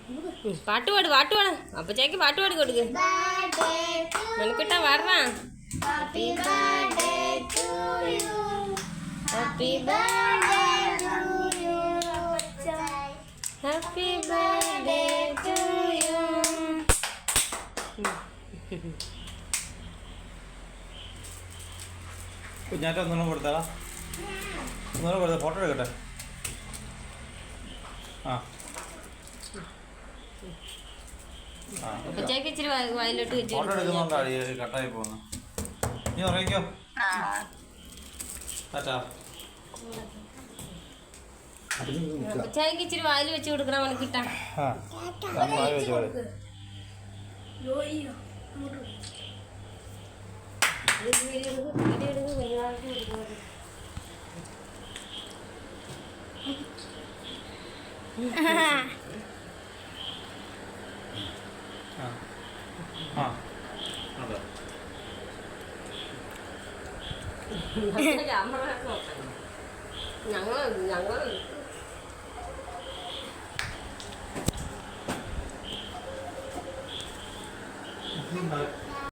പാട്ട് പാട് പാട്ട് പാടാ അപ്പച്ചേക്ക് പാട്ട് പാടി കൊടുക്ക് നിനക്കിട്ടാ വരണ happy birthday to you happy birthday to you happy birthday to you Kunjatta ഒന്നും കൊടുത്താ ഒന്നും കൊടുത്ത ഫോട്ടോ എടുക്കട്ടെ ആ അപ്പച്ചേക്ക് ഇച്ചിരി വയലോട്ട് വെച്ചു ഫോട്ടോ എടുക്കുന്നുണ്ടാണ് കട്ടായി പോകുന്നത് നീ ഉറങ്ങിക്കോ അപ്പച്ചേക്ക് ഇച്ചിരി വായിൽ വെച്ച് കൊടുക്കണം അവനക്കിട്ടാ ഞങ്ങൾ